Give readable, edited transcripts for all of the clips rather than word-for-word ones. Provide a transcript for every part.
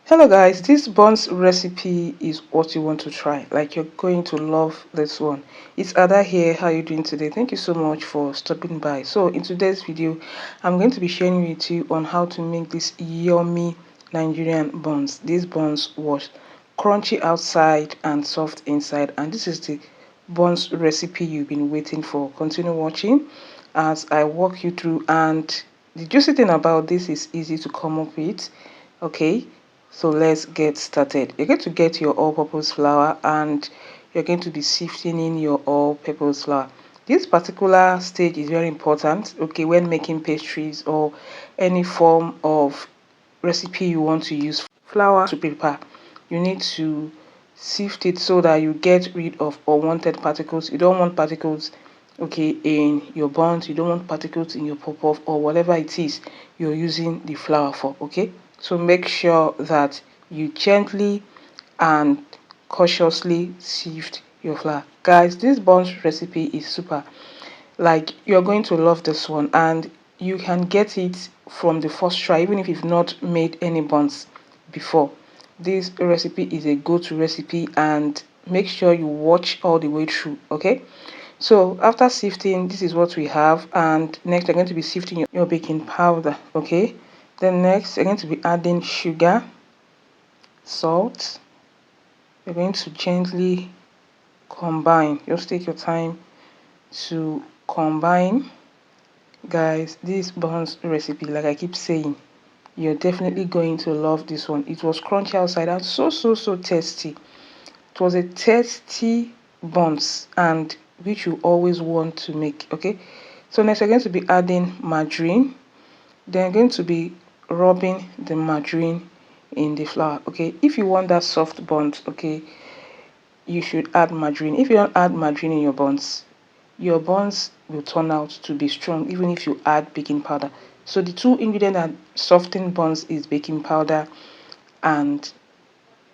Hello guys, this buns recipe is what you want to try. Like, you're going to love this one. It's Ada here. How are you doing today? Thank you so much for stopping by. So in today's video, I'm going to be sharing with you on how to make this yummy Nigerian buns. These buns was crunchy outside and soft inside, and this is the buns recipe you've been waiting for. Continue watching as I walk you through, and the juicy thing about this is easy to come up with. Okay, so let's get started. You're going to get your all-purpose flour, and you're going to be sifting in your all-purpose flour. This particular stage is very important, okay, when making pastries or any form of recipe you want to use flour to prepare. You need to sift it so that you get rid of unwanted particles. You don't want particles, okay, in your buns. You don't want particles in your pop-off or whatever it is you're using the flour for. Okay, so make sure that you gently and cautiously sift your flour. Guys, this buns recipe is super. Like, you're going to love this one, and you can get it from the first try even if you've not made any buns before. This recipe is a go-to recipe, and make sure you watch all the way through. Okay, so after sifting, this is what we have, and next you're going to be sifting your baking powder. Okay, then next you're going to be adding sugar, salt. You're going to gently combine. Just take your time to combine. Guys, this buns recipe, like I keep saying, you're definitely going to love this one. It was crunchy outside and so tasty. It was a tasty buns, and which you always want to make. Okay, so next we're going to be adding margarine. Then I'm going to be rubbing the margarine in the flour. Okay, if you want that soft buns, okay, you should add margarine. If you don't add margarine in your buns will turn out to be strong even if you add baking powder. So the two ingredients that soften buns is baking powder and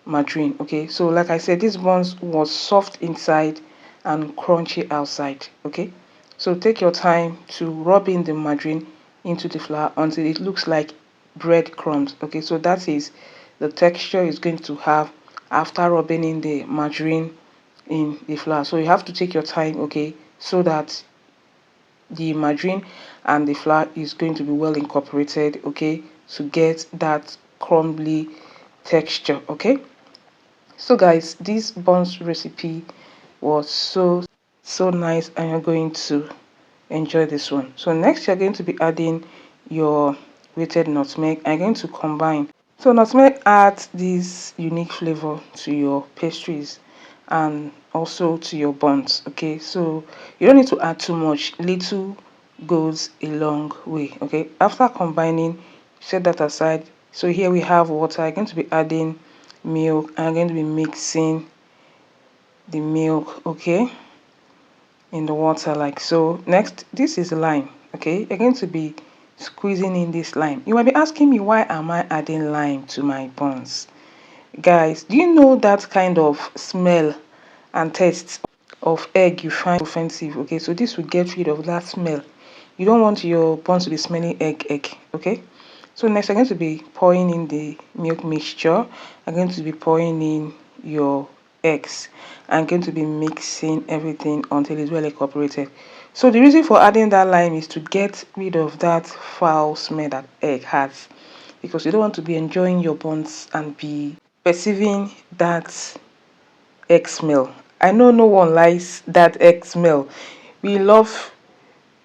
margarine. Okay, so like I said, this buns was soft inside and crunchy outside. Okay, so take your time to rub in the margarine into the flour until it looks like breadcrumbs. Okay, so that is the texture is going to have after rubbing in the margarine in the flour. So you have to take your time, okay, so that the margarine and the flour is going to be well incorporated, okay, to get that crumbly texture. Okay, so guys, this buns recipe was so nice, and you're going to enjoy this one. So next you're going to be adding your grated nutmeg. I'm going to combine. So nutmeg adds this unique flavor to your pastries and also to your buns. Okay, so you don't need to add too much. Little goes a long way. Okay, after combining, set that aside. So here we have water. I'm going to be adding milk. I'm going to be mixing the milk, okay, in the water like so. Next, this is lime. Okay, you're going to be squeezing in this lime. You might be asking me, why am I adding lime to my buns? Guys, do you know that kind of smell and taste of egg you find offensive? Okay, so this will get rid of that smell. You don't want your buns to be smelling egg. Okay, so next I'm going to be pouring in the milk mixture. I'm going to be pouring in your eggs. I'm going to be mixing everything until it's well incorporated. So the reason for adding that lime is to get rid of that foul smell that egg has, because you don't want to be enjoying your buns and be perceiving that egg smell. I know no one likes that egg smell. We love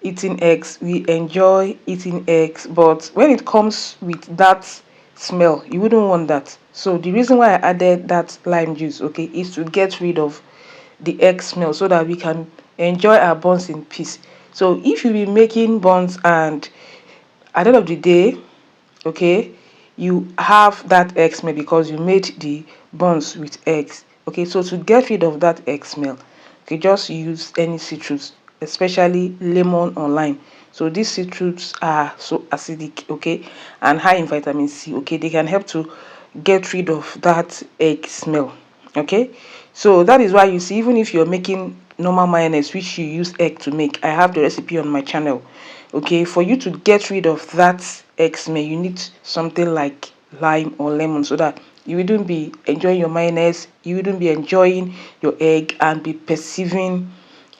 eating eggs, we enjoy eating eggs, but when it comes with that smell, you wouldn't want that. So the reason why I added that lime juice, okay, is to get rid of the egg smell so that we can enjoy our buns in peace. So if you be making buns and at the end of the day, okay, you have that egg smell because you made the buns with eggs. Okay, so to get rid of that egg smell, okay, just use any citrus, especially lemon or lime. So these citrus are so acidic, okay, and high in vitamin C. Okay, they can help to get rid of that egg smell. Okay, so that is why you see, even if you're making normal mayonnaise which you use egg to make, I have the recipe on my channel. Okay, for you to get rid of that egg smell, you need something like lime or lemon, so that you wouldn't be enjoying your mayonnaise, you wouldn't be enjoying your egg and be perceiving,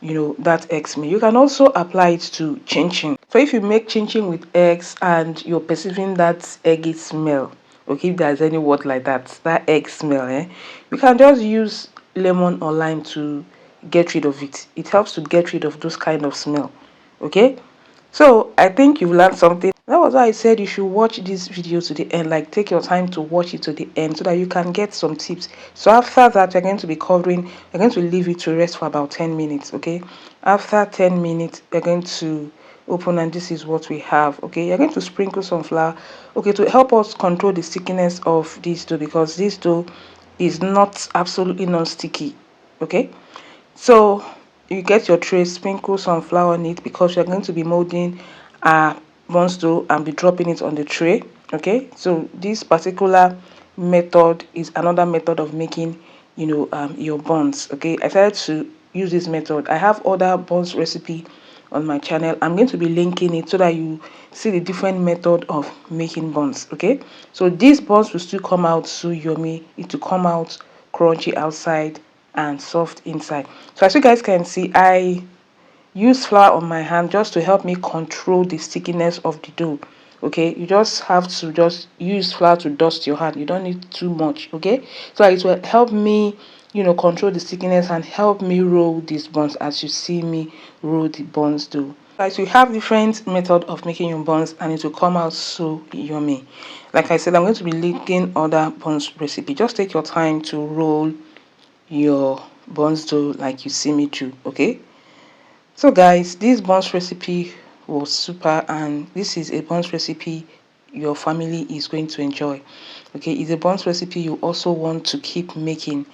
that egg smell. You can also apply it to chin chin. So if you make chin chin with eggs and you're perceiving that eggy smell, okay, if there's any word like that egg smell, you can just use lemon or lime to get rid of it. It helps to get rid of those kind of smell. Okay, so I think you've learned something. That was why I said you should watch this video to the end. Like, take your time to watch it to the end so that you can get some tips. So after that, we're going to be covering, we're going to leave it to rest for about 10 minutes. Okay, after 10 minutes, we're going to open, and this is what we have. Okay, you're going to sprinkle some flour, okay, to help us control the stickiness of this dough, because this dough is not absolutely non-sticky. Okay, so you get your tray, sprinkle some flour on it, because you're going to be molding buns dough and be dropping it on the tray. Okay, so this particular method is another method of making, your buns. Okay, I decided to use this method. I have other buns recipe on my channel. I'm going to be linking it so that you see the different method of making buns. Okay, so these buns will still come out so yummy. It will come out crunchy outside and soft inside. So as you guys can see, I use flour on my hand just to help me control the stickiness of the dough. Okay, you just have to just use flour to dust your hand. You don't need too much. Okay, so it will help me, control the stickiness and help me roll these buns as you see me roll the buns dough. Guys, we have different method of making your buns and it will come out so yummy. Like I said, I'm going to be linking other buns recipe. Just take your time to roll your buns dough like you see me do. Okay, so guys, this buns recipe was super, and this is a buns recipe your family is going to enjoy. Okay, it's a buns recipe you also want to keep making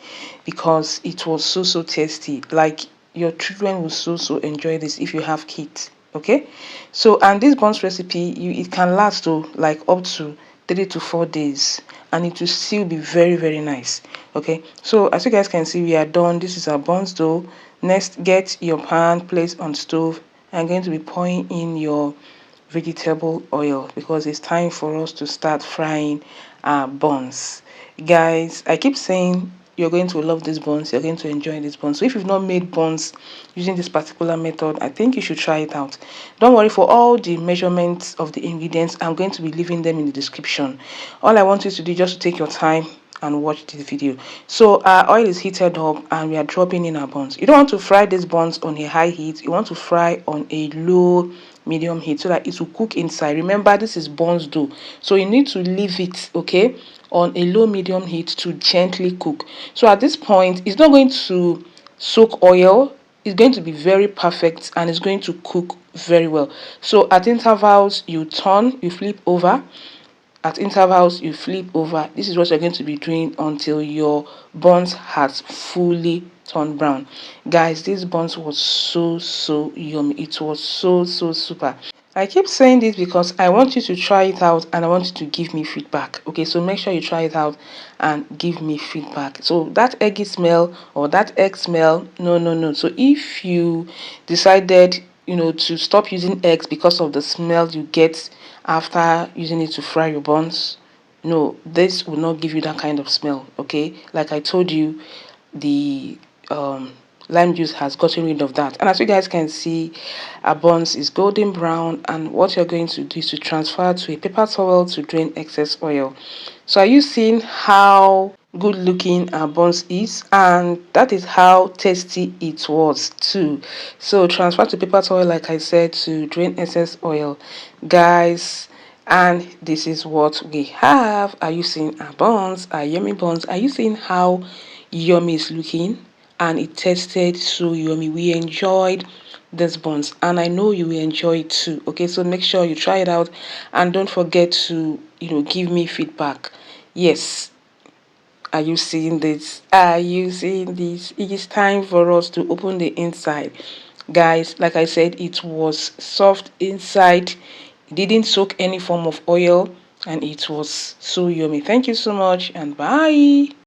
because it was so tasty. Like, your children will so enjoy this if you have kids. Okay, so and this buns recipe, it can last to like up to 3 to 4 days, and it will still be very nice. Okay, so as you guys can see, we are done. This is our buns dough. Next, get your pan, place on stove. I'm going to be pouring in your vegetable oil because it's time for us to start frying our buns. Guys, I keep saying you're going to love these buns, you're going to enjoy these buns. So if you've not made buns using this particular method, I think you should try it out. Don't worry, for all the measurements of the ingredients, I'm going to be leaving them in the description. All I want you to do is just to take your time and watch this video. So our oil is heated up and we are dropping in our buns. You don't want to fry these buns on a high heat. You want to fry on a low medium heat so that it will cook inside. Remember, this is buns dough, so you need to leave it, okay, on a low medium heat to gently cook. So at this point, it's not going to soak oil. It's going to be very perfect and it's going to cook very well. So at intervals, you turn, you flip over. At intervals, you flip over. This is what you're going to be doing until your buns has fully turned brown. Guys, this buns was so yummy. It was so super. I keep saying this because I want you to try it out and I want you to give me feedback. Okay, so make sure you try it out and give me feedback. So that eggy smell or that egg smell, no. So if you decided, to stop using eggs because of the smell you get after using it to fry your buns, no, this will not give you that kind of smell. Okay, like I told you, the lime juice has gotten rid of that. And as you guys can see, our buns is golden brown, and what you're going to do is to transfer to a paper towel to drain excess oil. So are you seeing how good looking our buns is? And that is how tasty it was too. So transfer to paper towel, like I said, to drain excess oil, guys. And this is what we have. Are you seeing our buns, our yummy buns? Are you seeing how yummy it's looking? And it tasted so yummy. We enjoyed this buns and I know you will enjoy it too. Okay, so make sure you try it out and don't forget to, give me feedback. Yes, are you seeing this? Are you seeing this? It is time for us to open the inside. Guys, like I said, it was soft inside. It didn't soak any form of oil and it was so yummy. Thank you so much and bye.